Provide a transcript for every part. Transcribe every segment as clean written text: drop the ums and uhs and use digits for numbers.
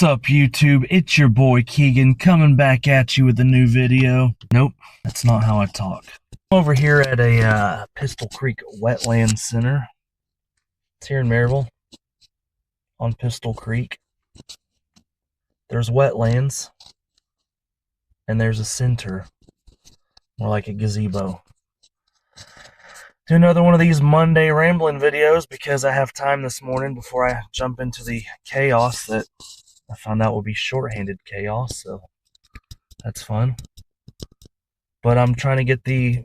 What's up, YouTube? It's your boy Keegan coming back at you with a new video. Nope, that's not how I talk. I'm over here at a Pistol Creek Wetland Center. It's here in Maryville on Pistol Creek. There's wetlands and there's a center, more like a gazebo. Do another one of these Monday rambling videos because I have time this morning before I jump into the chaos that I found out will be shorthanded chaos, so that's fun. But I'm trying to get the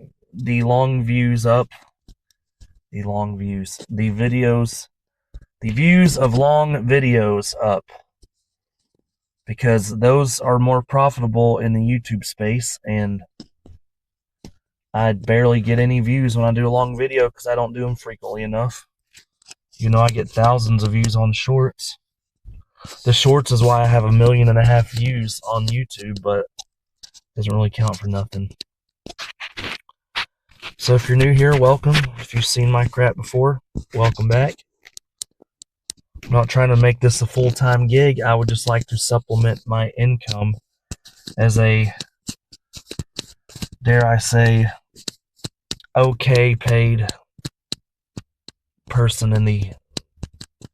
long views up. The views of long videos up, because those are more profitable in the YouTube space, and I barely get any views when I do a long video because I don't do them frequently enough. You know, I get thousands of views on shorts. The shorts is why I have 1.5 million views on YouTube, but it doesn't really count for nothing. So if you're new here, welcome. If you've seen my crap before, welcome back. I'm not trying to make this a full-time gig. I would just like to supplement my income as a, dare I say, okay paid person in the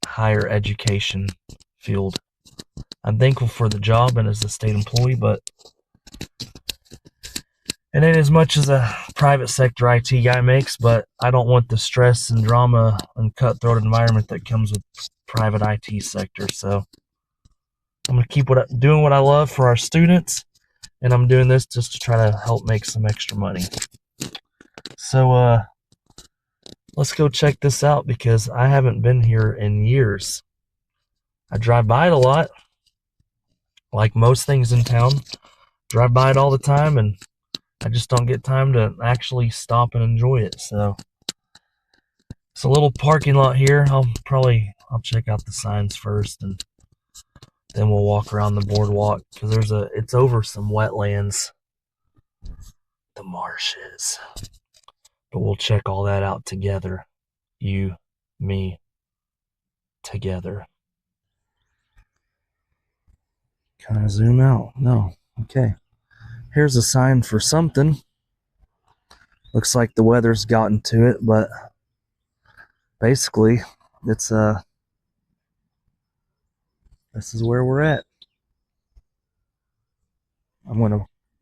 higher education field. I'm thankful for the job and as a state employee, but it ain't as much as a private sector IT guy makes, but I don't want the stress and drama and cutthroat environment that comes with private IT sector. So I'm going to keep doing what I love for our students, and I'm doing this just to try to help make some extra money. So let's go check this out because I haven't been here in years. I drive by it a lot, like most things in town. Drive by it all the time, and I just don't get time to actually stop and enjoy it. So it's a little parking lot here. I'll check out the signs first, and then we'll walk around the boardwalk because it's over some wetlands, the marshes. But we'll check all that out together. You, me, together. Can I zoom out? No. Okay. Here's a sign for something. Looks like the weather's gotten to it, but basically, it's this is where we're at.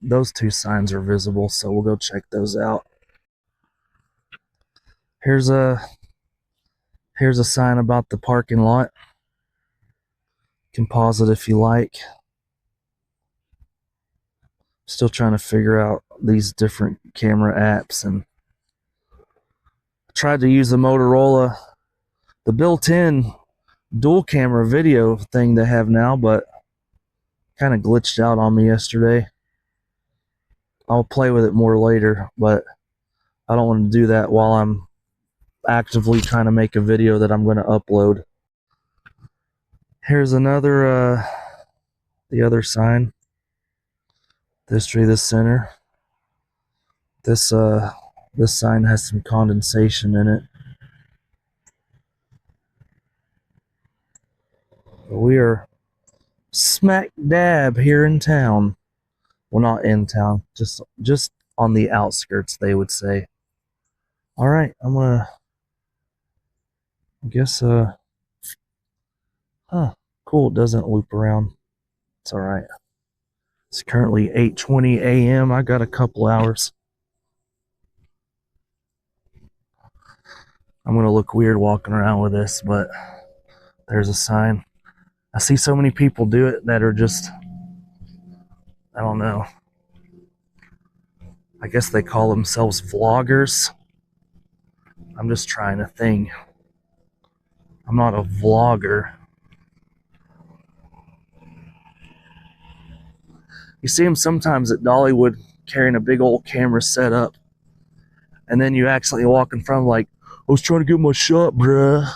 Those two signs are visible, so we'll go check those out. Here's a sign about the parking lot. You can pause it if you like. Still trying to figure out these different camera apps, and I tried to use the Motorola, the built-in dual camera video thing they have now, but kind of glitched out on me yesterday. I'll play with it more later, but I don't want to do that while I'm actively trying to make a video that I'm going to upload. Here's another the other sign. The history of this center. This sign has some condensation in it. But we are smack dab here in town. Well, not in town, just on the outskirts, they would say. All right, I guess cool, it doesn't loop around. It's all right. It's currently 8:20 a.m. I got a couple hours. I'm going to look weird walking around with this, but there's a sign. I see so many people do it that are just, I don't know. I guess they call themselves vloggers. I'm just trying a thing. I'm not a vlogger. You see them sometimes at Dollywood carrying a big old camera set up, and then you accidentally walk in front like, I was trying to get my shot, bruh.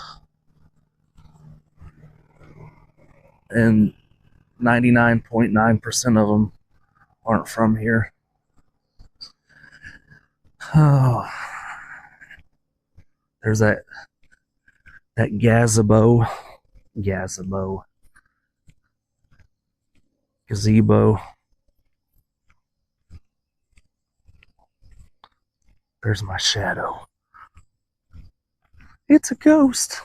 And 99.9% of them aren't from here. Oh, there's that gazebo. Gazebo. There's my shadow. It's a ghost.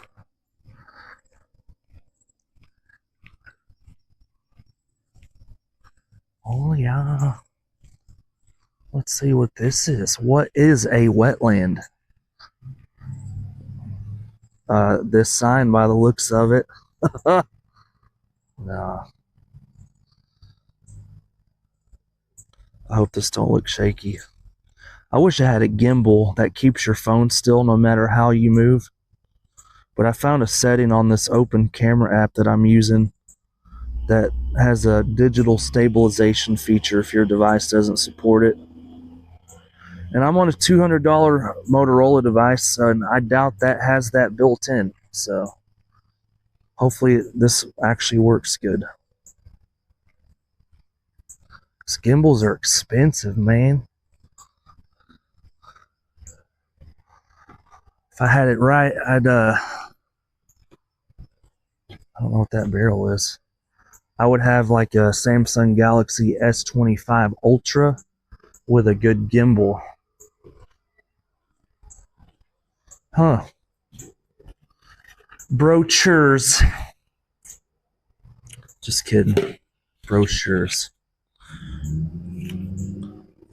Oh yeah. Let's see what this is. What is a wetland? This sign, by the looks of it. No. I hope this don't look shaky. I wish I had a gimbal that keeps your phone still no matter how you move. But I found a setting on this open camera app that I'm using that has a digital stabilization feature if your device doesn't support it. And I'm on a $200 Motorola device, and I doubt that has that built in. So hopefully this actually works good. These gimbals are expensive, man. If I had it right, I don't know what that barrel is. I would have like a Samsung Galaxy S25 Ultra with a good gimbal. Huh. Brochures. Just kidding. Brochures.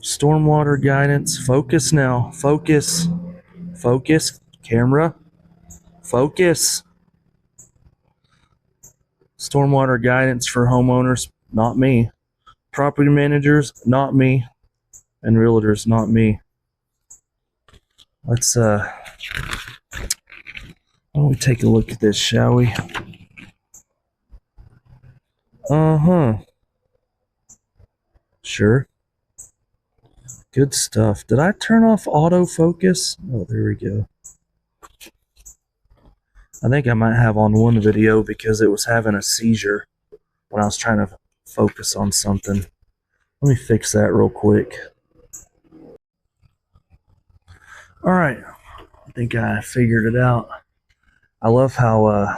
Stormwater guidance. Focus now. Focus. Focus. Camera. Focus. Stormwater guidance for homeowners. Not me. Property managers. Not me. And realtors. Not me. Let's why don't we take a look at this, shall we? Sure. Good stuff. Did I turn off autofocus? Oh, there we go. I think I might have on one video because it was having a seizure when I was trying to focus on something. Let me fix that real quick. Alright. I think I figured it out. I love how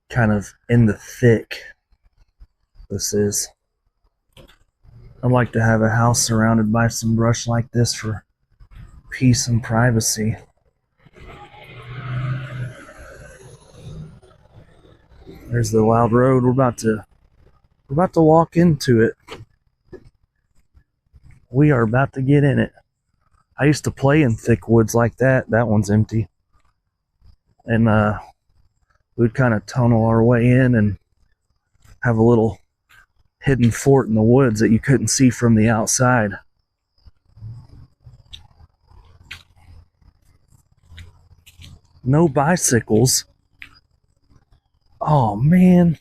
kind of in the thick this is. I'd like to have a house surrounded by some brush like this for peace and privacy. There's the wild road. We're about to walk into it. We are about to get in it. I used to play in thick woods like that. That one's empty. And we'd kind of tunnel our way in and have a little hidden fort in the woods that you couldn't see from the outside. No bicycles. Oh man.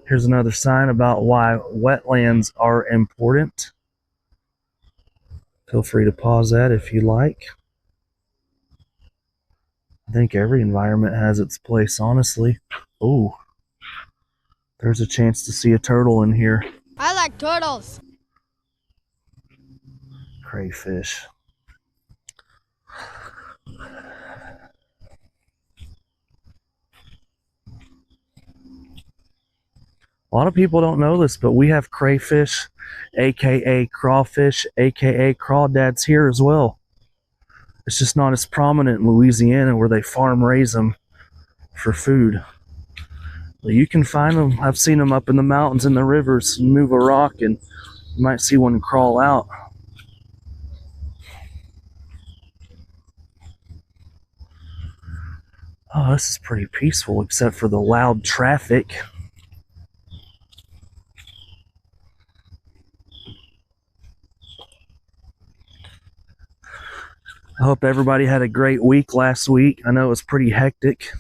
Here's another sign about why wetlands are important. Feel free to pause that if you like. I think every environment has its place, honestly. Oh, there's a chance to see a turtle in here. I like turtles. Crayfish. A lot of people don't know this, but we have crayfish, aka crawfish, aka crawdads here as well. It's just not as prominent in Louisiana where they farm raise them for food. But you can find them. I've seen them up in the mountains and the rivers. You move a rock and you might see one crawl out. Oh, this is pretty peaceful except for the loud traffic. I hope everybody had a great week last week. I know it was pretty hectic.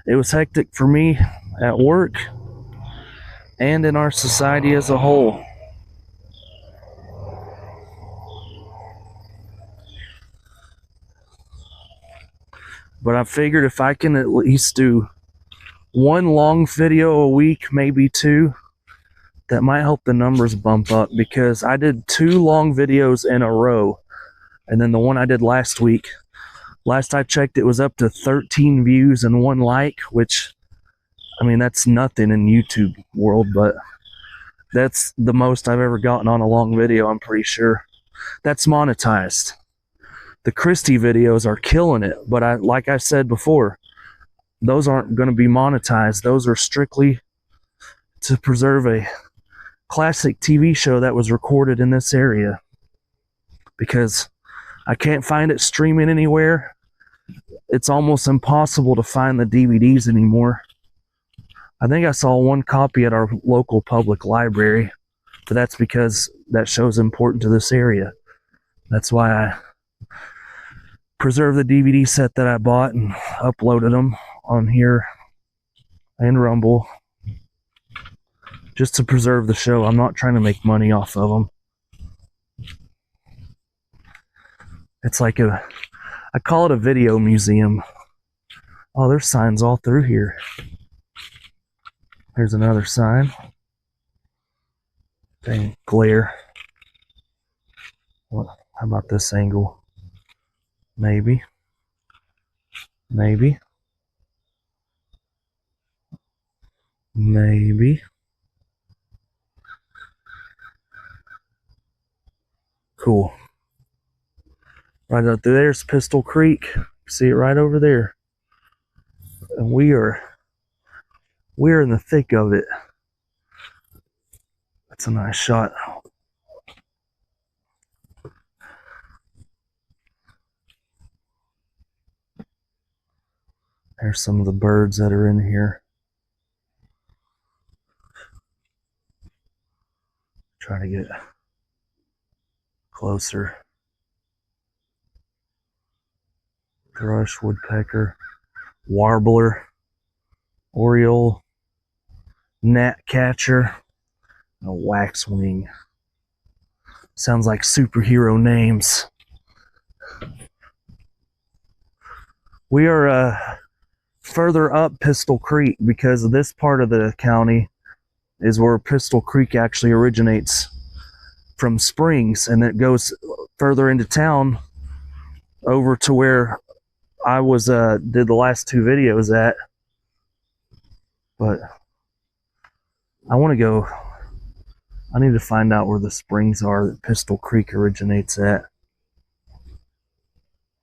It was hectic for me at work and in our society as a whole. But I figured if I can at least do one long video a week, maybe two, that might help the numbers bump up, because I did 2 long videos in a row. And then the one I did last week Last I checked, it was up to 13 views and 1 like, which, I mean, that's nothing in YouTube world, but that's the most I've ever gotten on a long video, I'm pretty sure. That's monetized. The Christie videos are killing it, but like I said before, those aren't going to be monetized. Those are strictly to preserve a classic TV show that was recorded in this area, because I can't find it streaming anywhere. It's almost impossible to find the DVDs anymore. I think I saw 1 copy at our local public library, but that's because that show's important to this area. That's why I preserved the DVD set that I bought and uploaded them on here and Rumble, just to preserve the show. I'm not trying to make money off of them. It's like I call it a video museum. Oh, there's signs all through here. There's another sign. Dang, glare. What? How about this angle? Maybe. Maybe. Maybe. Cool. Right up there, there's Pistol Creek. See it right over there. And we're in the thick of it. That's a nice shot. There's some of the birds that are in here. Try to get closer. Thrush, woodpecker, warbler, oriole, gnatcatcher, and a waxwing. Sounds like superhero names. We are further up Pistol Creek, because this part of the county is where Pistol Creek actually originates from Springs, and it goes further into town over to where I was did the last 2 videos at. But I want to go, I need to find out where the springs are that Pistol Creek originates at.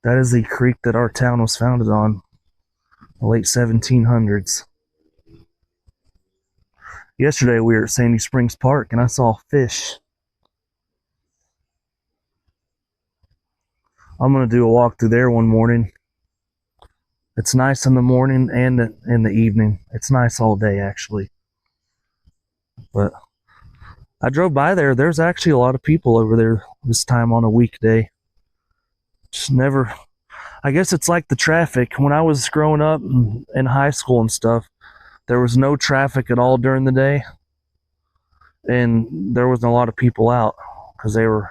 That is the creek that our town was founded on, the late 1700s. Yesterday we were at Sandy Springs Park and I saw fish. I'm going to do a walk through there one morning. It's nice in the morning and in the evening. It's nice all day, actually. But I drove by there. There's actually a lot of people over there this time on a weekday. Just never... I guess it's like the traffic. When I was growing up in high school and stuff, there was no traffic at all during the day. And there wasn't a lot of people out because they were...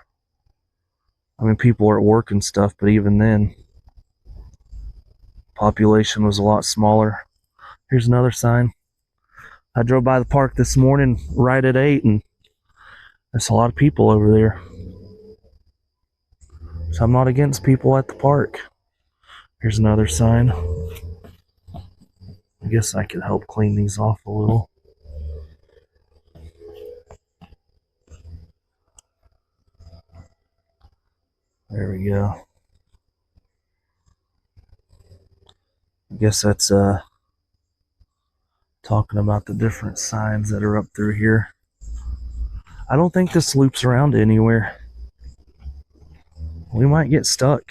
I mean, people were at work and stuff, but even then, population was a lot smaller. Here's another sign. I drove by the park this morning right at 8, and there's a lot of people over there. So I'm not against people at the park. Here's another sign. I guess I could help clean these off a little. There we go. I guess that's talking about the different signs that are up through here. I don't think this loops around anywhere. We might get stuck.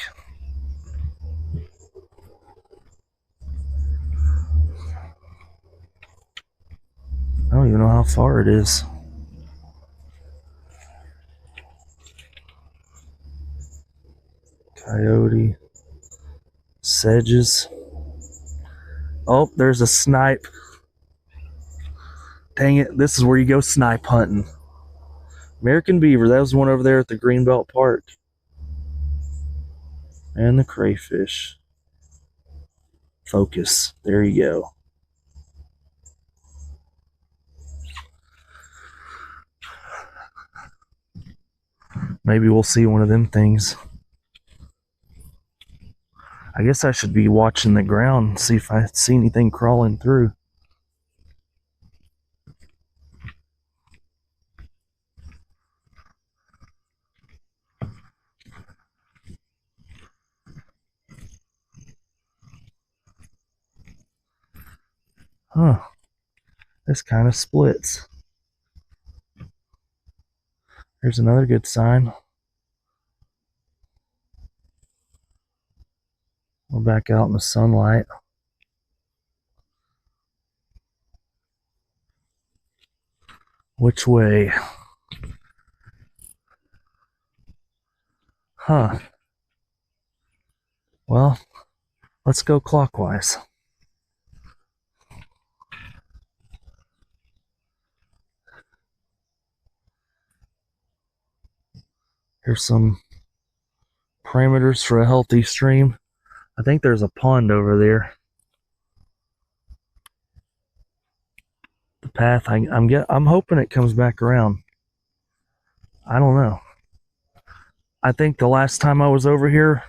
I don't even know how far it is. Coyote. Sedges. Oh, there's a snipe. Dang it, this is where you go snipe hunting. American beaver, that was one over there at the Greenbelt Park. And the crayfish. Focus, there you go. Maybe we'll see one of them things. I guess I should be watching the ground and see if I see anything crawling through. Huh. This kind of splits. Here's another good sign. We're back out in the sunlight. Which way? Huh. Well, let's go clockwise. Here's some parameters for a healthy stream. I think there's a pond over there. The path, I'm hoping it comes back around. I don't know. I think the last time I was over here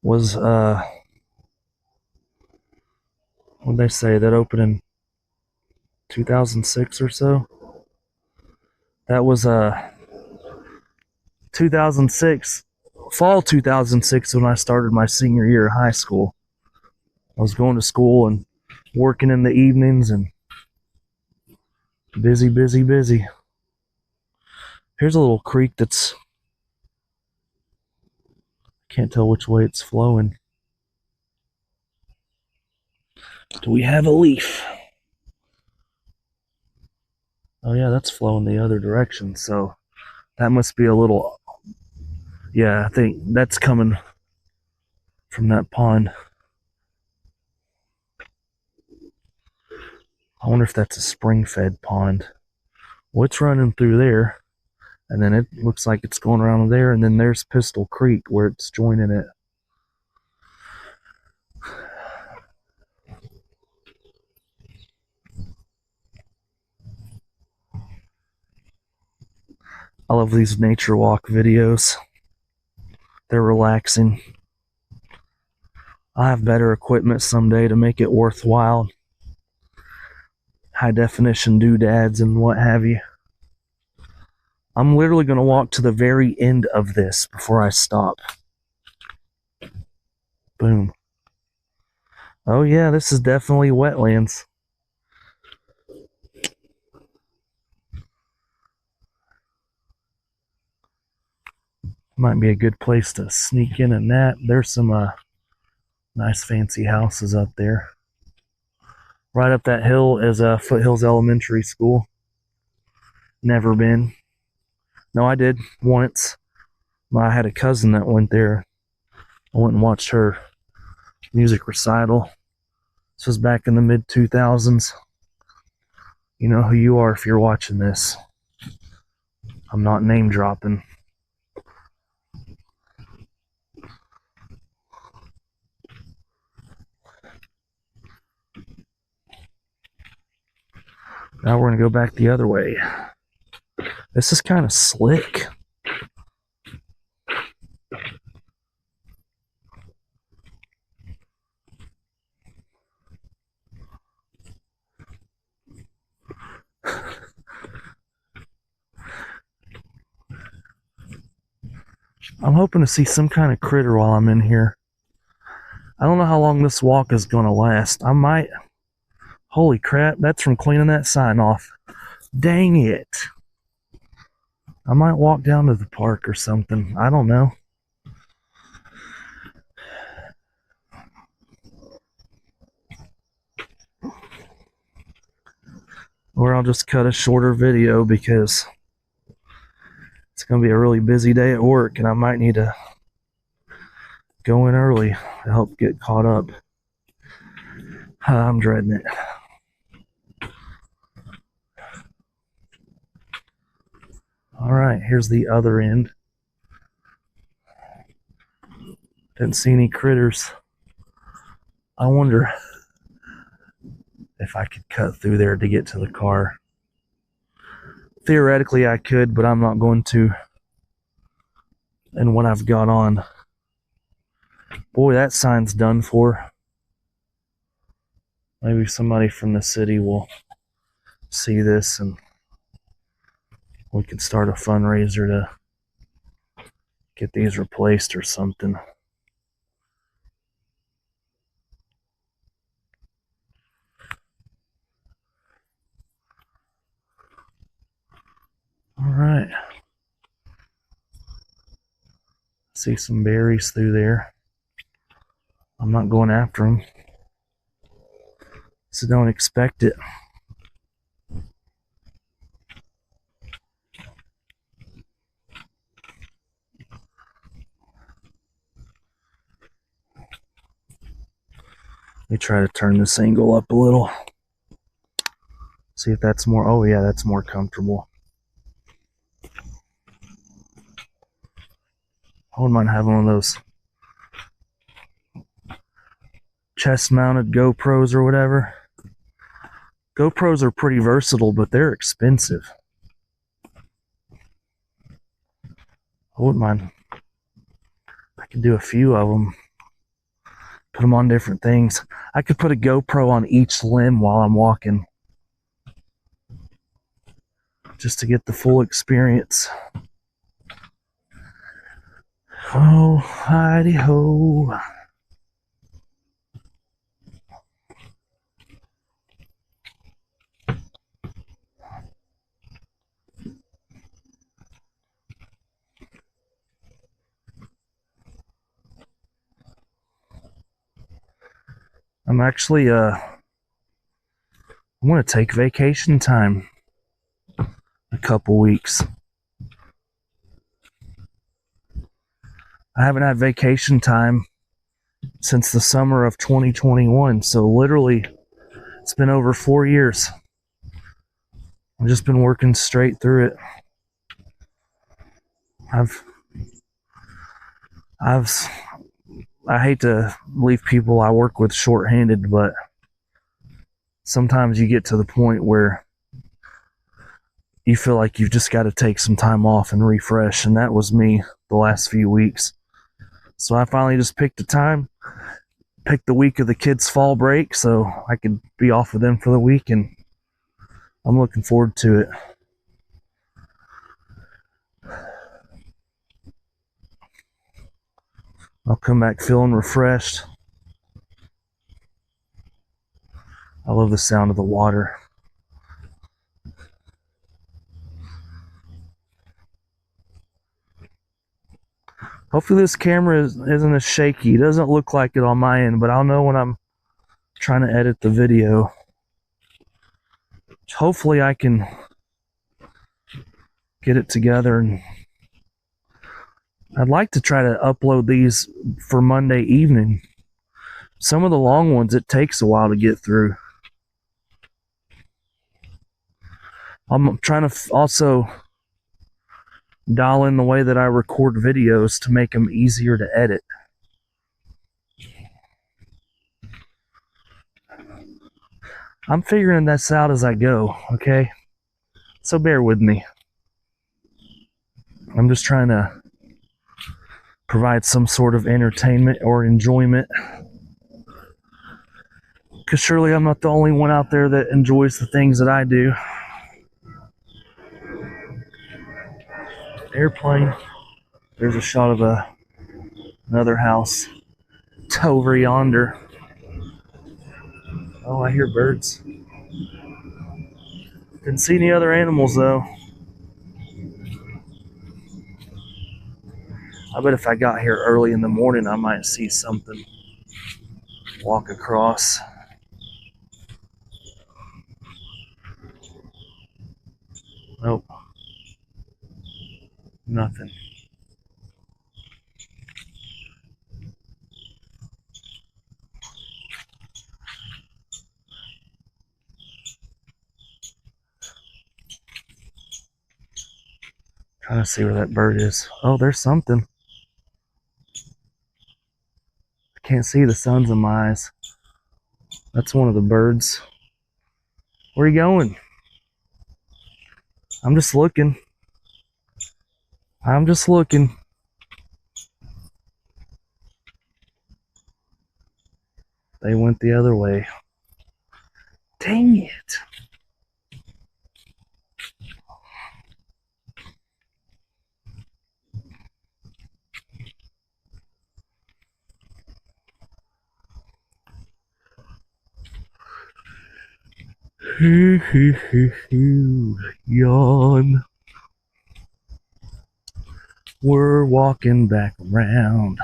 was what did they say, that opened in 2006 or so? That was 2006, fall 2006, when I started my senior year of high school. I was going to school and working in the evenings and busy. Here's a little creek that's, can't tell which way it's flowing. Do we have a leaf? Oh yeah, that's flowing the other direction, so that must be a little, yeah, I think that's coming from that pond. I wonder if that's a spring-fed pond. Well, it's running through there, and then it looks like it's going around there, and then there's Pistol Creek where it's joining it. I love these nature walk videos. They're relaxing. I'll have better equipment someday to make it worthwhile. High definition doodads and what have you. I'm literally going to walk to the very end of this before I stop. Boom. Oh yeah, this is definitely wetlands. Might be a good place to sneak in a nap. There's some nice fancy houses up there. Right up that hill is Foothills Elementary School. Never been. No, I did once. I had a cousin that went there. I went and watched her music recital. This was back in the mid-2000s. You know who you are if you're watching this. I'm not name dropping. Now we're going to go back the other way. This is kind of slick. I'm hoping to see some kind of critter while I'm in here. I don't know how long this walk is going to last. I might... Holy crap, that's from cleaning that sign off. Dang it. I might walk down to the park or something. I don't know. Or I'll just cut a shorter video because it's going to be a really busy day at work and I might need to go in early to help get caught up. I'm dreading it. Alright, here's the other end. Didn't see any critters. I wonder if I could cut through there to get to the car. Theoretically I could, but I'm not going to. And what I've got on, Boy, that sign's done for. Maybe somebody from the city will see this and we could start a fundraiser to get these replaced or something. All right. See some berries through there. I'm not going after them, so don't expect it. Let me try to turn this angle up a little. See if that's more, oh yeah, that's more comfortable. I wouldn't mind having one of those chest-mounted GoPros or whatever. GoPros are pretty versatile, but they're expensive. I wouldn't mind. I could do a few of them. Put them on different things. I could put a GoPro on each limb while I'm walking, just to get the full experience. Oh, hidey ho. I'm actually, I'm going to take vacation time a couple weeks. I haven't had vacation time since the summer of 2021, so literally it's been over 4 years. I've just been working straight through it. I hate to leave people I work with short-handed, but sometimes you get to the point where you feel like you've just got to take some time off and refresh, and that was me the last few weeks. So I finally just picked the week of the kids' fall break so I could be off with them for the week, and I'm looking forward to it. I'll come back feeling refreshed. I love the sound of the water. Hopefully this camera isn't as shaky. It doesn't look like it on my end, but I'll know when I'm trying to edit the video. Hopefully I can get it together, and I'd like to try to upload these for Monday evening. Some of the long ones, it takes a while to get through. I'm trying to also dial in the way that I record videos to make them easier to edit. I'm figuring this out as I go, okay? So bear with me. I'm just trying to provide some sort of entertainment or enjoyment, because surely I'm not the only one out there that enjoys the things that I do. Airplane. There's a shot of another house. It's over yonder. Oh, I hear birds. Didn't see any other animals though. I bet if I got here early in the morning, I might see something. Walk across. Nope. Nothing. Trying to see where that bird is. Oh, there's something. I can't see, the sun's in my eyes. That's one of the birds. Where are you going? I'm just looking. I'm just looking. They went the other way. Dang it. Yawn. We're walking back around.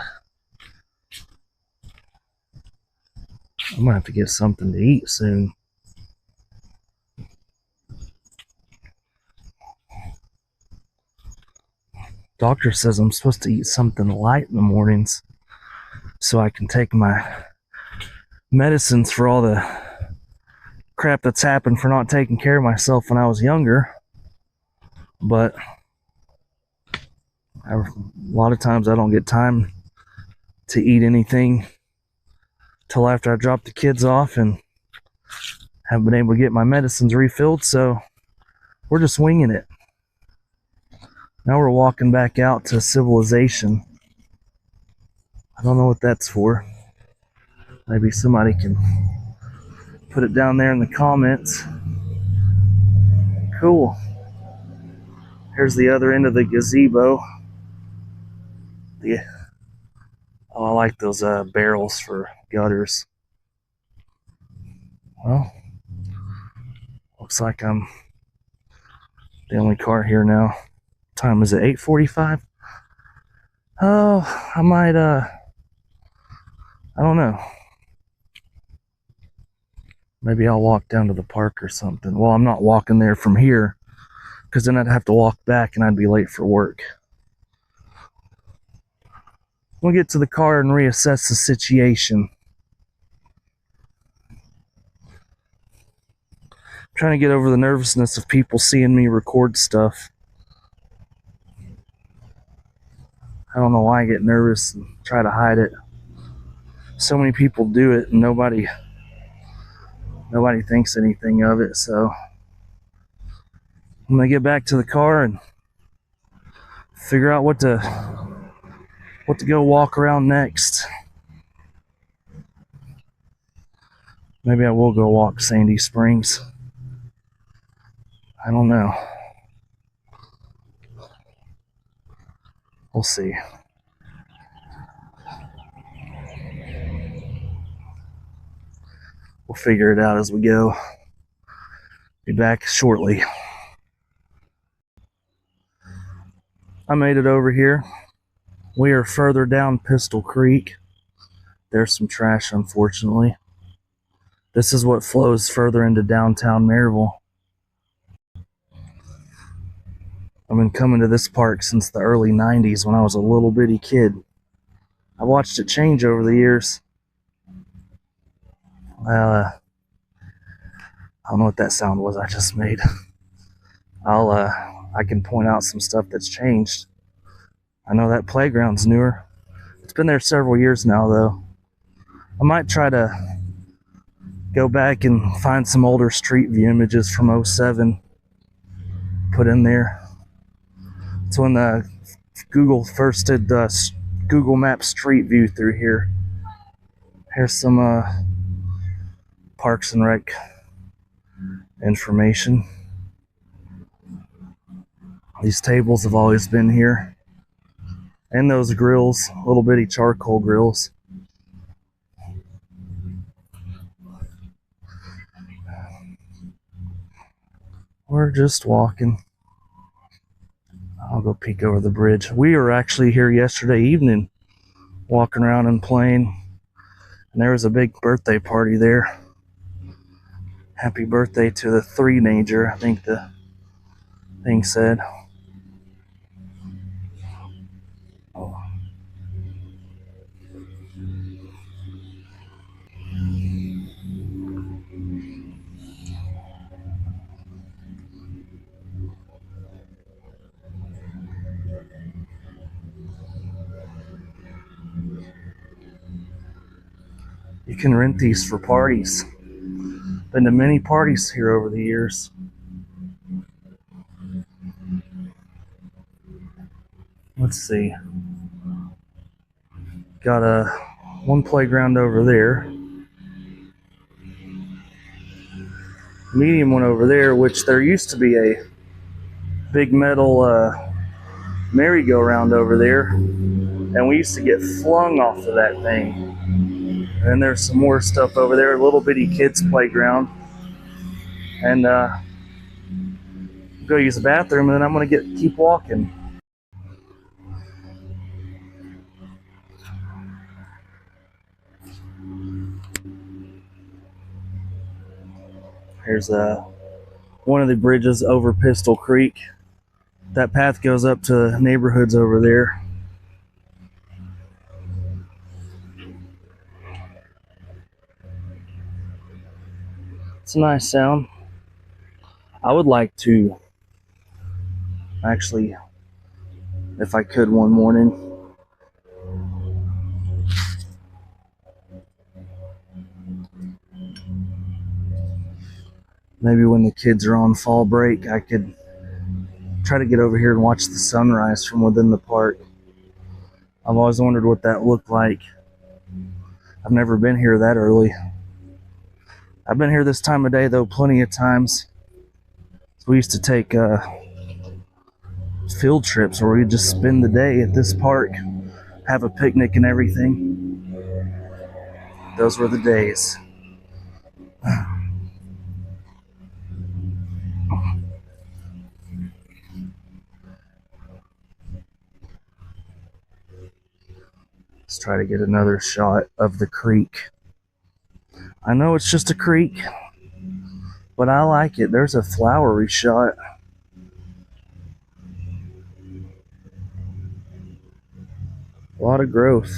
I'm gonna have to get something to eat soon. Doctor says I'm supposed to eat something light in the mornings so I can take my medicines for all the crap that's happened for not taking care of myself when I was younger. But a lot of times I don't get time to eat anything till after I drop the kids off and haven't been able to get my medicines refilled, so we're just winging it. Now we're walking back out to civilization. I don't know what that's for. Maybe somebody can put it down there in the comments. Cool. Here's the other end of the gazebo. Oh, I like those barrels for gutters. Well, looks like I'm the only car here now. Time is it 8:45? Oh, I might I don't know. Maybe I'll walk down to the park or something. Well, I'm not walking there from here because then I'd have to walk back and I'd be late for work. We'll get to the car and reassess the situation. I'm trying to get over the nervousness of people seeing me record stuff. I don't know why I get nervous and try to hide it. So many people do it and nobody thinks anything of it, so I'm gonna get back to the car and figure out what to go walk around next. Maybe I will go walk Sandy Springs. I don't know. We'll see. We'll figure it out as we go. Be back shortly. I made it over here. We are further down Pistol Creek. There's some trash, unfortunately. This is what flows further into downtown Maryville. I've been coming to this park since the early 90s when I was a little bitty kid. I watched it change over the years. I don't know what that sound was I just made. I can point out some stuff that's changed. I know that playground's newer. It's been there several years now, though. I might try to go back and find some older Street View images from '07, put in there. It's when the Google first did the Google Maps Street View through here. Here's some Parks and Rec information. These tables have always been here. And those grills, little bitty charcoal grills. We're just walking. I'll go peek over the bridge. We were actually here yesterday evening, walking around and playing. And there was a big birthday party there. Happy birthday to the three-nager, I think the thing said. Oh. You can rent these for parties. Been to many parties here over the years. Let's see. Got one playground over there. medium one over there, which there used to be a big metal merry-go-round over there, and we used to get flung off of that thing. And there's some more stuff over there, a little bitty kids playground. And go use the bathroom, and then I'm gonna keep walking. Here's one of the bridges over Pistol Creek. That path goes up to neighborhoods over there. It's a nice sound. I would like to actually, if I could one morning, maybe when the kids are on fall break, I could try to get over here and watch the sunrise from within the park. I've always wondered what that looked like. I've never been here that early. I've been here this time of day, though, plenty of times. We used to take field trips where we'd just spend the day at this park, have a picnic and everything. Those were the days. Let's try to get another shot of the creek. I know it's just a creek, but I like it. There's a flowery shot. A lot of growth.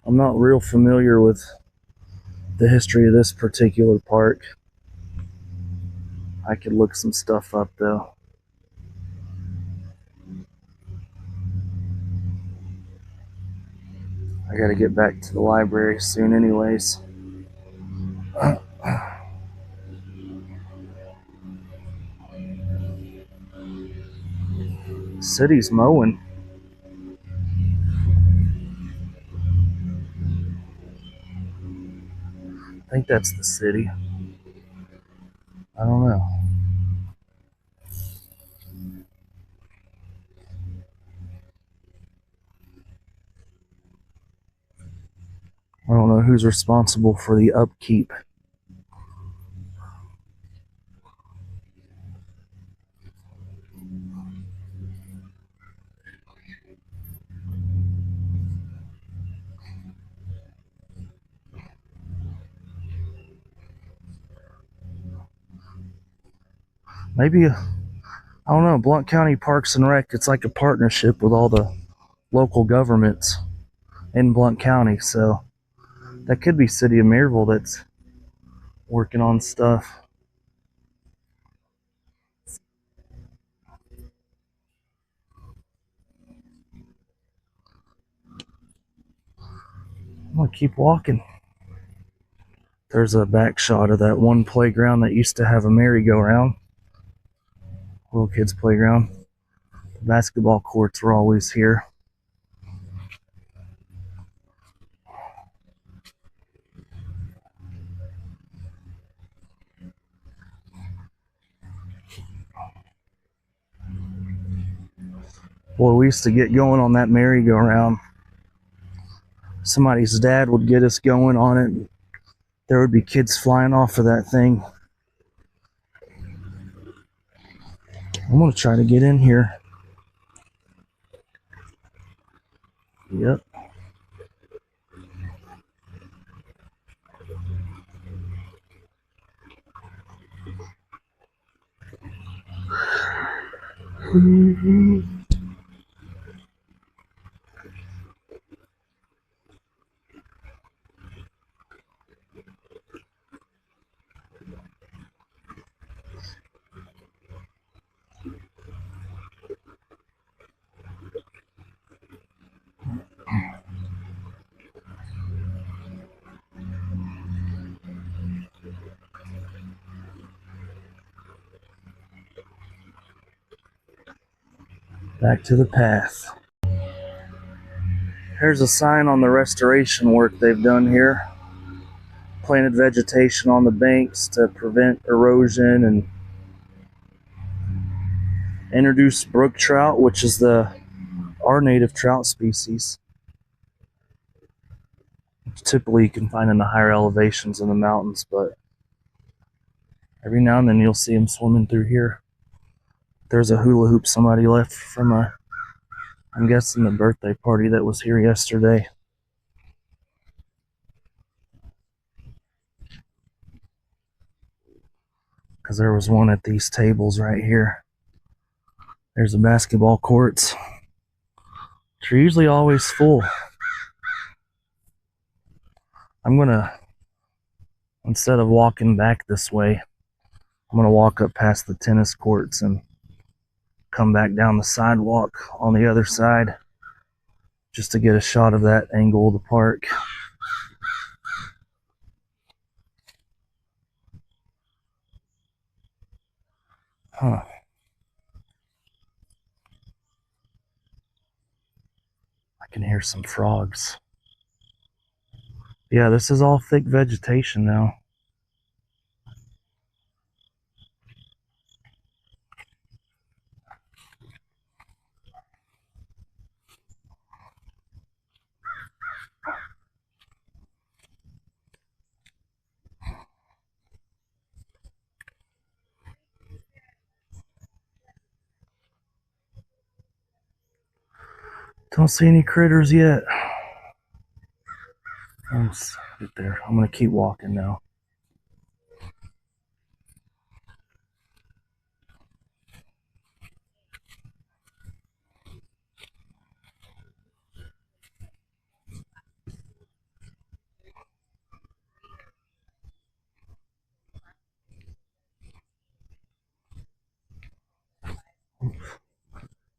I'm not real familiar with the history of this particular park. I could look some stuff up though. I gotta get back to the library soon anyways. City's mowing. I think that's the city. I don't know. I don't know who's responsible for the upkeep. Maybe, I don't know, Blount County Parks and Rec, it's like a partnership with all the local governments in Blount County, so that could be City of Maryville that's working on stuff. I'm gonna keep walking. There's a back shot of that one playground that used to have a merry-go-round. Little kids' playground. The basketball courts were always here. Boy, we used to get going on that merry-go-round. Somebody's dad would get us going on it. There would be kids flying off of that thing. I'm gonna try to get in here. Yep. Back to the path. Here's a sign on the restoration work they've done here. Planted vegetation on the banks to prevent erosion and introduce brook trout, which is our native trout species. Typically you can find in the higher elevations in the mountains, but every now and then you'll see them swimming through here. There's a hula hoop somebody left from I'm guessing the birthday party that was here yesterday. Because there was one at these tables right here. There's the basketball courts. They're usually always full. I'm gonna, instead of walking back this way, I'm gonna walk up past the tennis courts and come back down the sidewalk on the other side just to get a shot of that angle of the park. Huh. I can hear some frogs. Yeah, this is all thick vegetation now. Don't see any critters yet. Let's get there. I'm gonna keep walking now.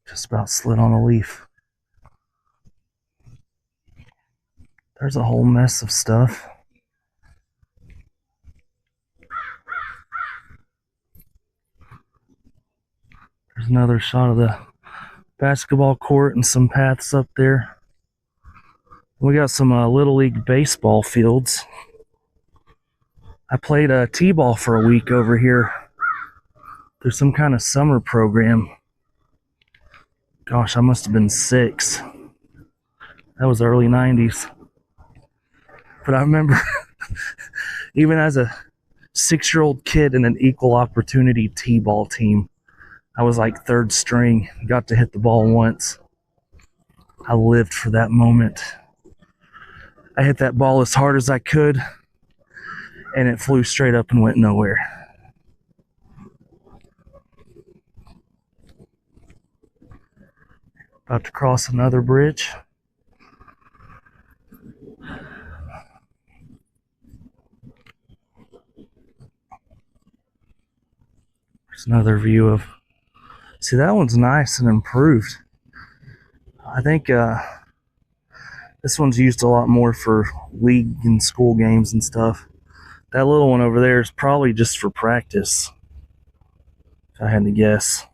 Just about slid on a leaf. There's a whole mess of stuff. There's another shot of the basketball court and some paths up there. We got some Little League baseball fields. I played t-ball for a week over here. There's some kind of summer program. Gosh, I must have been 6. That was early 90s. But I remember even as a 6-year-old kid in an equal opportunity t-ball team, I was like 3rd string, got to hit the ball once. I lived for that moment. I hit that ball as hard as I could, and it flew straight up and went nowhere. About to cross another bridge. There's another view of, see, that one's nice and improved. I think this one's used a lot more for league and school games and stuff. That little one over there is probably just for practice, if I had to guess.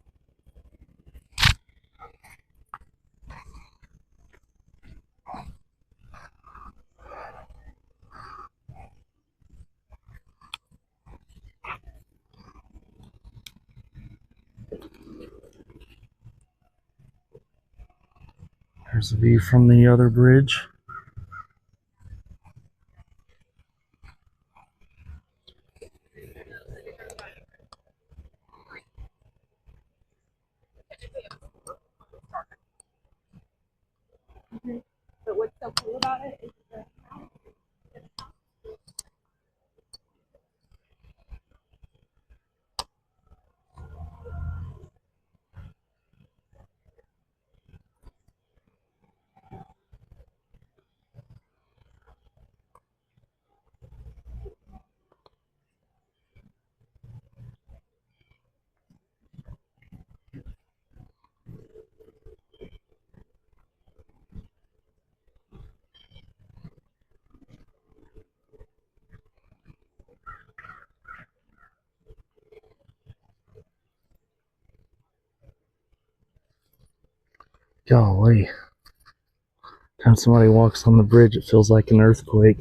There's a view from the other bridge. But what's so cool about it is the Golly. Time somebody walks on the bridge, it feels like an earthquake.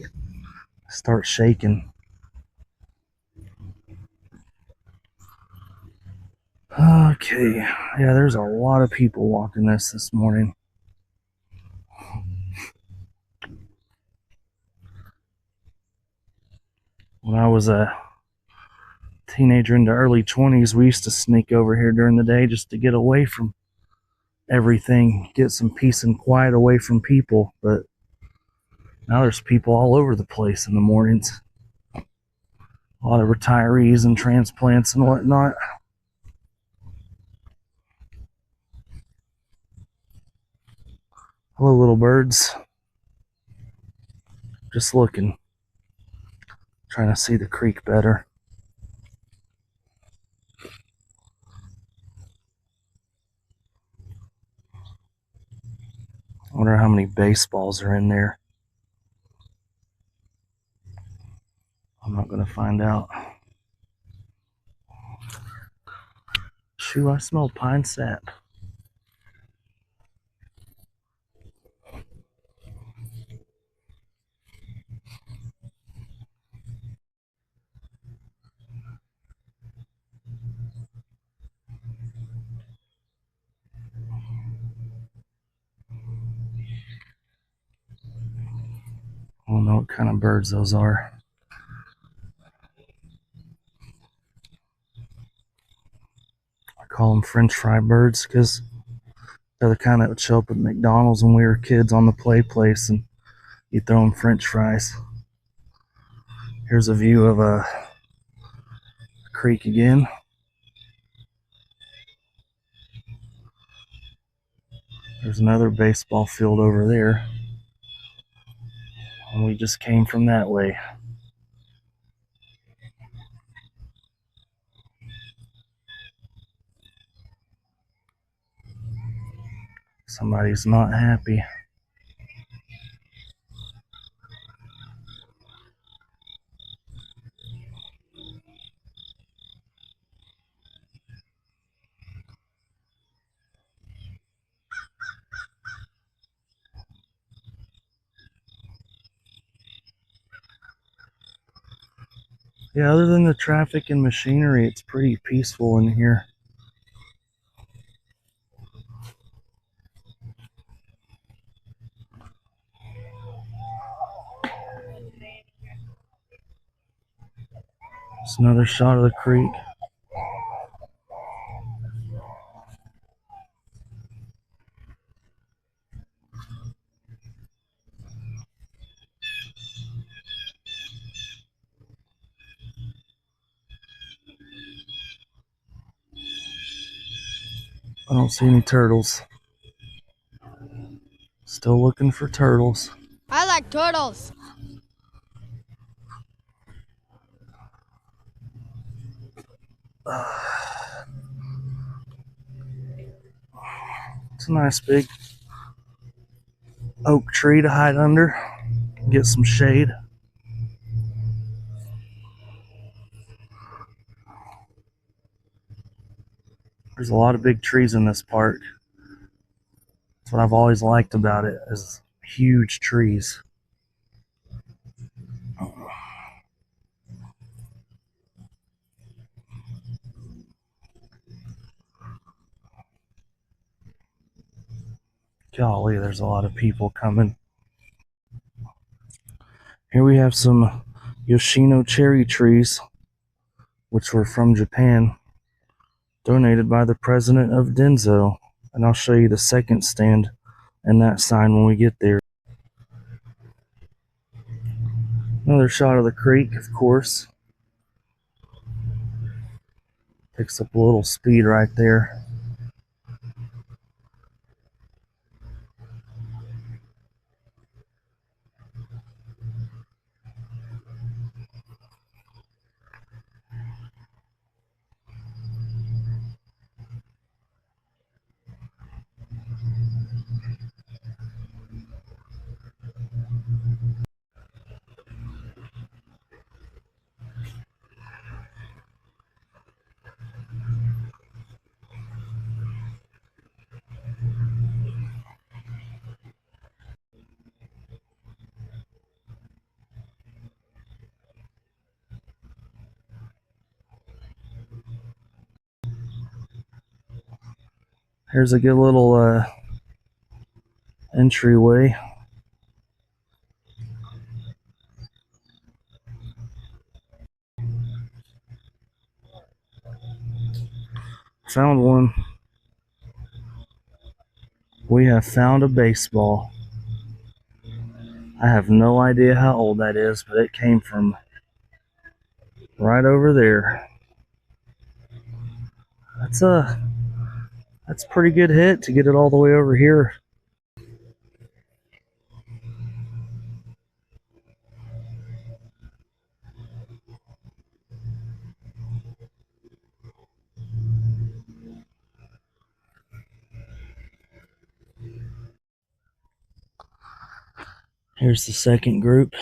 I start shaking. Okay, yeah, there's a lot of people walking this morning. When I was a teenager into early 20s, we used to sneak over here during the day just to get away from everything, get some peace and quiet away from people. But now there's people all over the place in the mornings. A lot of retirees and transplants and whatnot. Hello, little birds. Just looking, trying to see the creek better. I wonder how many baseballs are in there. I'm not going to find out. Shoo, I smell pine sap. I don't know what kind of birds those are. I call them French fry birds because they're the kind that would show up at McDonald's when we were kids on the play place and you throw them French fries. Here's a view of a creek again. There's another baseball field over there. And we just came from that way. Somebody's not happy. Yeah, other than the traffic and machinery, it's pretty peaceful in here. It's another shot of the creek. I don't see any turtles. Still looking for turtles. I like turtles. It's a nice big oak tree to hide under, get some shade. There's a lot of big trees in this park. That's what I've always liked about it, is huge trees. Golly, there's a lot of people coming. Here we have some Yoshino cherry trees, which were from Japan, donated by the president of Denso. And I'll show you the second stand and that sign when we get there. Another shot of the creek, of course. Picks up a little speed right there. Here's a good little entryway. Found one. We have found a baseball. I have no idea how old that is, but it came from right over there. That's a pretty good hit to get it all the way over here. Here's the second group.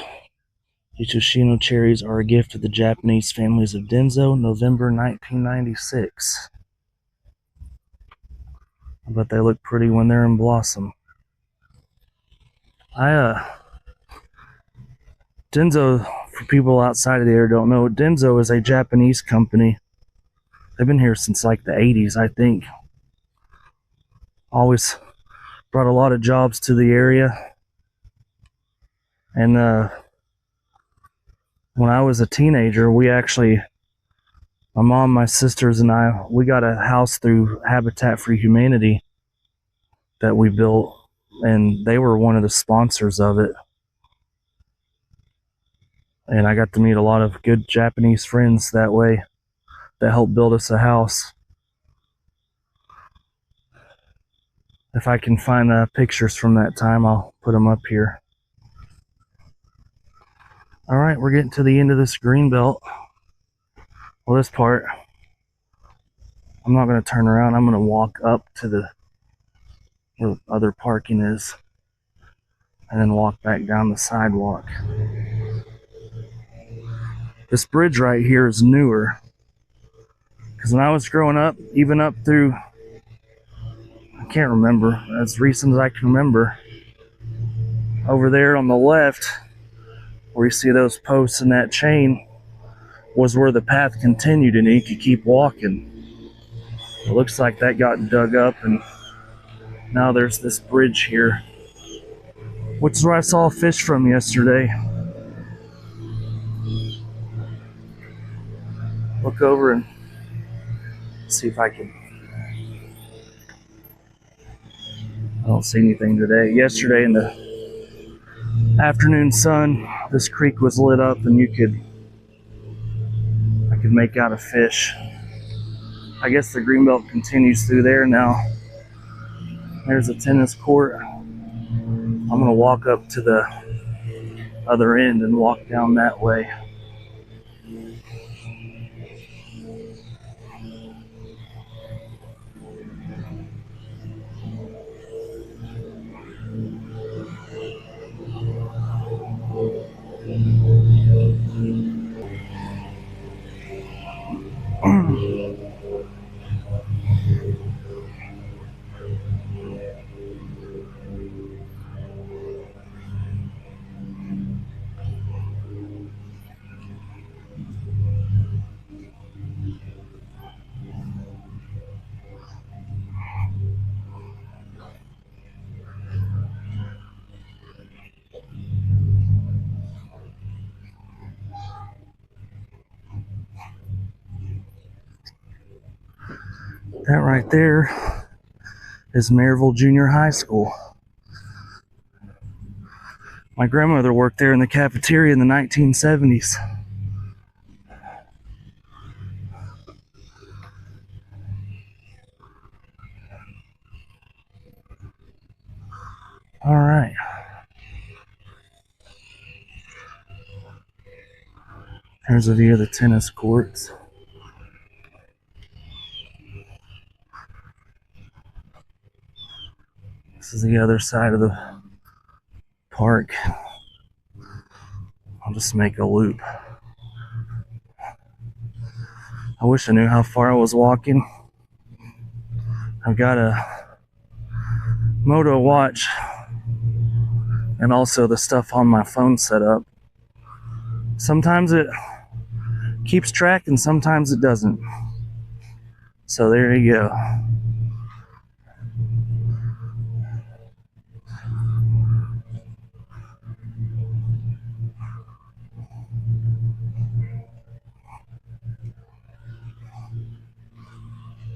These Yoshino cherries are a gift to the Japanese families of Denzo, November 1996. But they look pretty when they're in blossom. Denzo, for people outside of the area don't know, Denzo is a Japanese company. They've been here since like the 80s, I think. Always brought a lot of jobs to the area. And when I was a teenager, my mom, my sisters, and I, we got a house through Habitat for Humanity that we built, and they were one of the sponsors of it. And I got to meet a lot of good Japanese friends that way that helped build us a house. If I can find pictures from that time, I'll put them up here. All right, we're getting to the end of this green belt. Well, this part, I'm not going to turn around. I'm going to walk up to where other parking is, and then walk back down the sidewalk. This bridge right here is newer, because when I was growing up, even up through, I can't remember, as recent as I can remember, over there on the left, where you see those posts and that chain, was where the path continued and you could keep walking. It looks like that got dug up, and now there's this bridge here, which is where I saw a fish from yesterday. Look over and see if I can. I don't see anything today. Yesterday in the afternoon sun, this creek was lit up and I could make out a fish. I guess the greenbelt continues through there now. There's a tennis court. I'm gonna walk up to the other end and walk down that way. That right there is Maryville Junior High School. My grandmother worked there in the cafeteria in the 1970s. All right. Here's a view of the tennis courts. This is the other side of the park. I'll just make a loop. I wish I knew how far I was walking. I've got a Moto watch and also the stuff on my phone set up. Sometimes it keeps track and sometimes it doesn't. So there you go.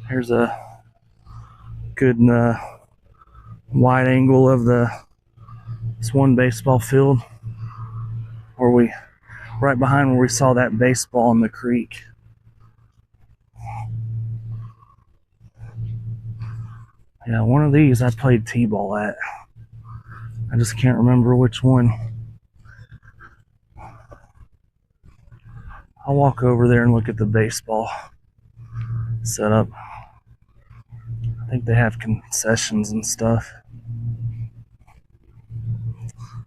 Here's a good wide angle of this one baseball field where we right behind where we saw that baseball in the creek. Yeah, one of these I played t-ball at. I just can't remember which one. I'll walk over there and look at the baseball setup. I think they have concessions and stuff.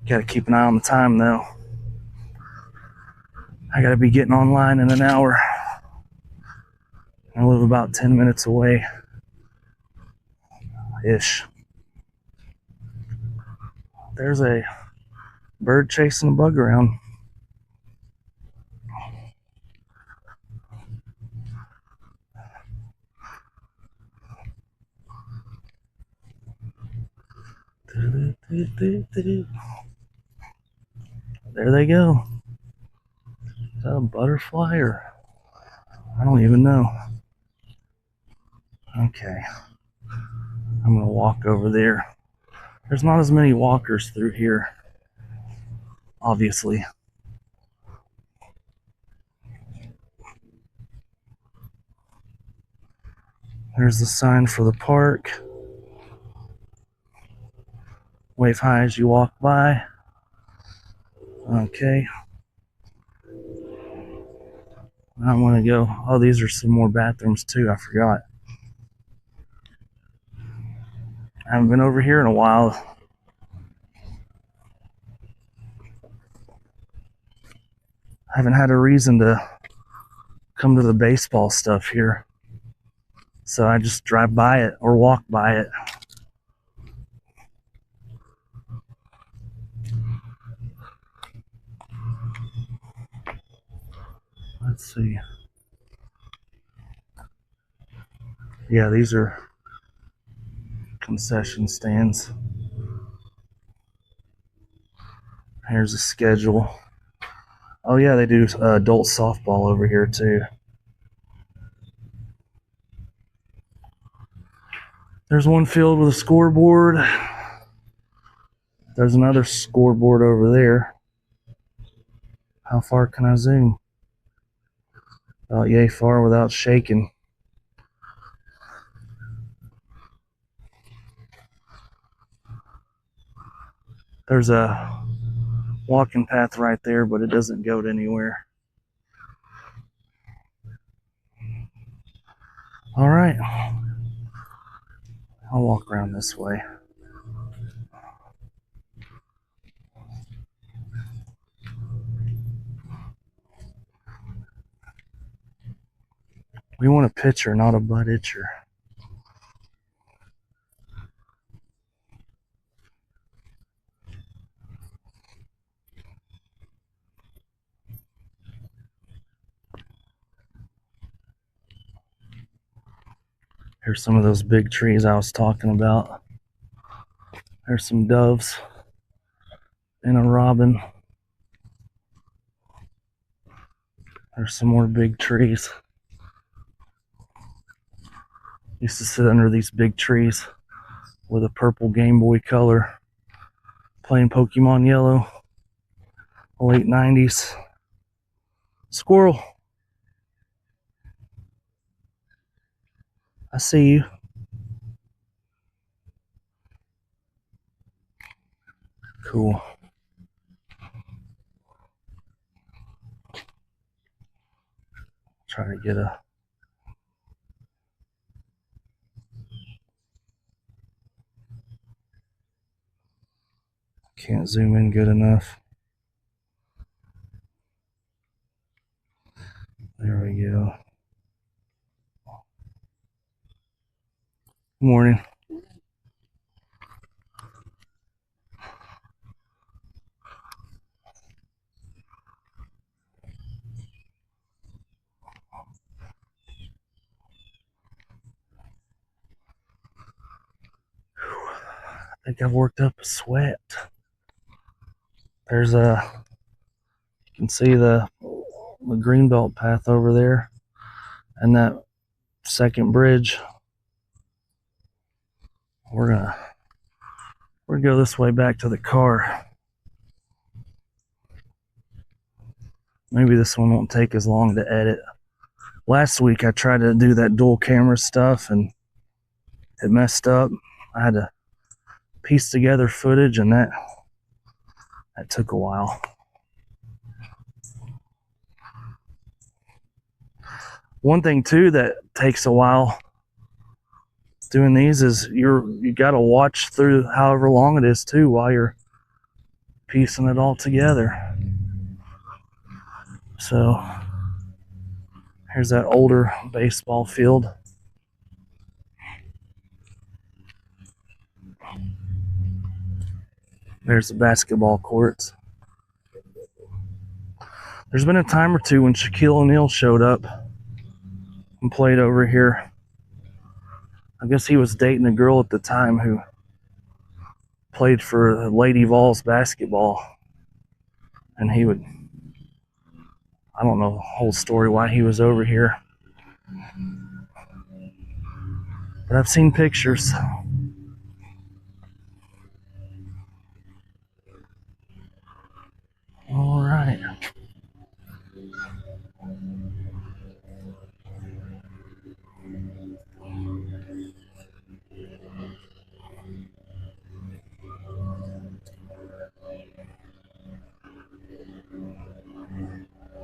Gotta keep an eye on the time though. I gotta be getting online in an hour. I live about 10 minutes away ish. There's a bird chasing a bug around. There they go. Is that a butterfly or I don't even know. Okay. I'm gonna walk over there. There's not as many walkers through here, obviously. There's the sign for the park. Wave high as you walk by. Okay. I'm gonna go. Oh, these are some more bathrooms too. I forgot. I haven't been over here in a while. I haven't had a reason to come to the baseball stuff here. So I just drive by it or walk by it. Let's see. Yeah, these are concession stands. Here's a schedule. Oh yeah, they do adult softball over here too. There's one field with a scoreboard. There's another scoreboard over there. How far can I zoom? About yay far without shaking. There's a walking path right there, but it doesn't go to anywhere. All right. I'll walk around this way. We want a pitcher, not a butt itcher. Here's some of those big trees I was talking about. There's some doves and a robin. There's some more big trees. Used to sit under these big trees with a purple Game Boy Color playing Pokemon Yellow. Late 90s. Squirrel. I see you. Cool. Try to get a can't zoom in good enough. There we go. Good morning. I think I've worked up a sweat. There's a, you can see the greenbelt path over there, and that second bridge. We're gonna go this way back to the car. Maybe this one won't take as long to edit. Last week I tried to do that dual camera stuff and it messed up. I had to piece together footage and that took a while. One thing too that takes a while doing these is you gotta watch through however long it is too while you're piecing it all together. So here's that older baseball field. There's the basketball courts. There's been a time or two when Shaquille O'Neal showed up and played over here. I guess he was dating a girl at the time who played for Lady Vols basketball. And he would, I don't know the whole story why he was over here. But I've seen pictures. All right.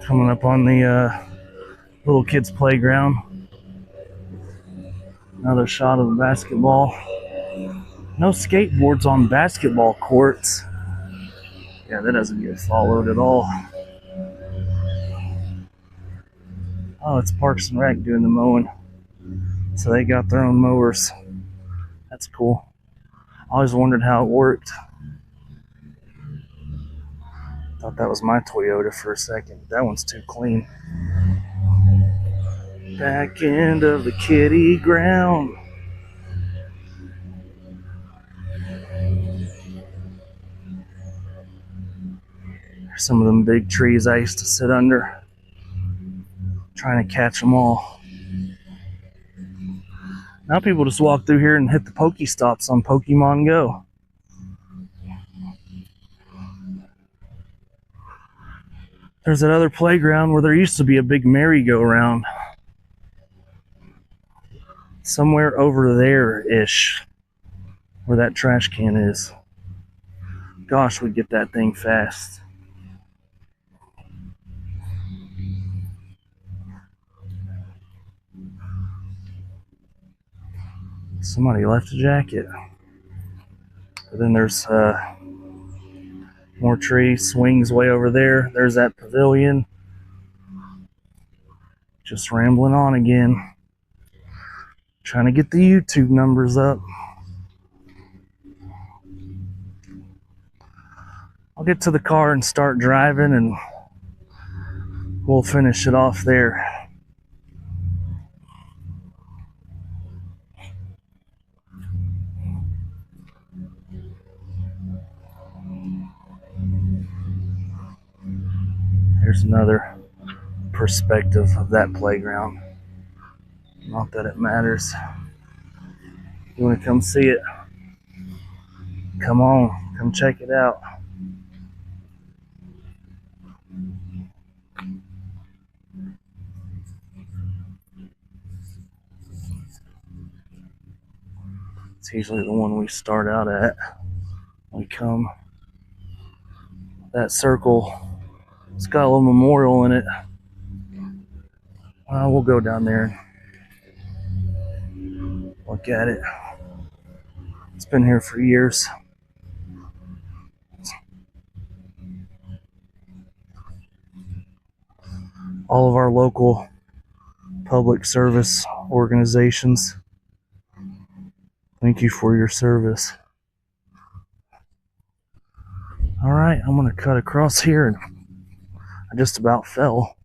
Coming up on the little kids' playground. Another shot of the basketball. No skateboards on basketball courts. Yeah, that doesn't get followed at all. Oh, it's Parks and Rec doing the mowing. So they got their own mowers. That's cool. I always wondered how it worked. Thought that was my Toyota for a second. That one's too clean. Back end of the kiddie ground. Some of them big trees I used to sit under, trying to catch them all. Now people just walk through here and hit the Pokestops on Pokemon Go. There's that other playground where there used to be a big merry-go-round. Somewhere over there-ish, where that trash can is. Gosh, we'd get that thing fast. Somebody left a jacket. But then there's more trees, swings way over there. There's that pavilion. Just rambling on again. Trying to get the YouTube numbers up. I'll get to the car and start driving and we'll finish it off there. Here's another perspective of that playground. Not that it matters. You want to come see it? Come on, come check it out. It's usually the one we start out at. We come. That circle, it's got a little memorial in it. We'll go down there and look at it. It's been here for years. All of our local public service organizations, thank you for your service. All right, I'm gonna cut across here and I just about fell.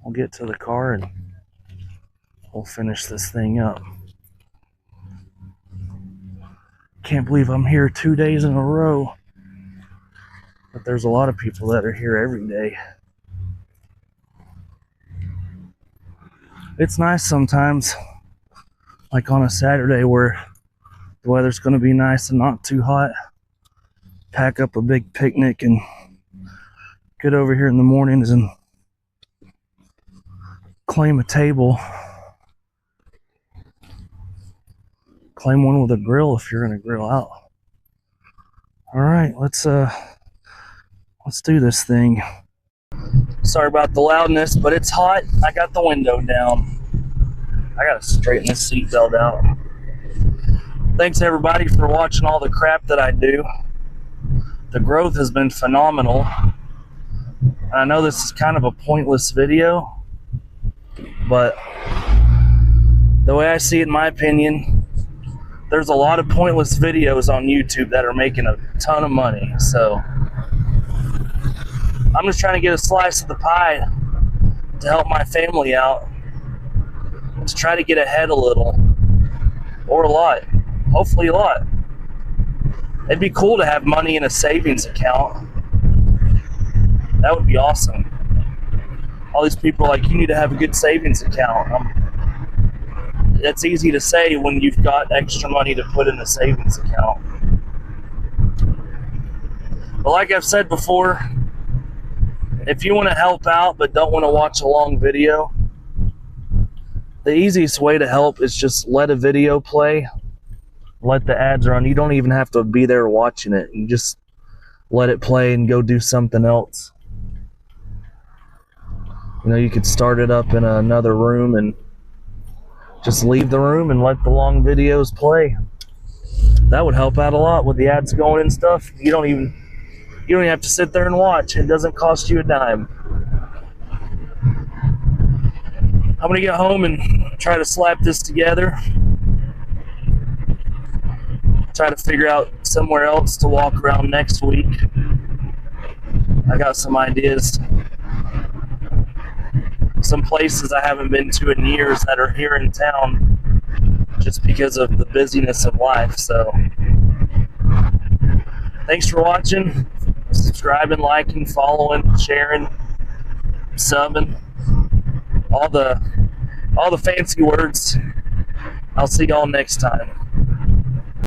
I'll get to the car and we'll finish this thing up. Can't believe I'm here 2 days in a row. But there's a lot of people that are here every day. It's nice sometimes, like on a Saturday where the weather's going to be nice and not too hot. Pack up a big picnic and get over here in the mornings and claim a table. Claim one with a grill if you're going to grill out. All right, let's do this thing. Sorry about the loudness, but it's hot. I got the window down. I gotta straighten this seatbelt out. Thanks everybody for watching all the crap that I do. The growth has been phenomenal. I know this is kind of a pointless video, but the way I see it, in my opinion, there's a lot of pointless videos on YouTube that are making a ton of money. So I'm just trying to get a slice of the pie to help my family out, to try to get ahead a little, or a lot, hopefully a lot. It'd be cool to have money in a savings account. That would be awesome. All these people are like, you need to have a good savings account. That's easy to say when you've got extra money to put in a savings account. But like I've said before, if you want to help out but don't want to watch a long video, the easiest way to help is just let a video play, let the ads run. You don't even have to be there watching it. You just let it play and go do something else. You know, you could start it up in another room and just leave the room and let the long videos play. That would help out a lot with the ads going and stuff. You don't even have to sit there and watch. It doesn't cost you a dime. I'm gonna get home and try to slap this together. Try to figure out somewhere else to walk around next week. I got some ideas. Some places I haven't been to in years that are here in town just because of the busyness of life. So thanks for watching, subscribing, liking, following, sharing, subbing, all the fancy words. I'll see y'all next time.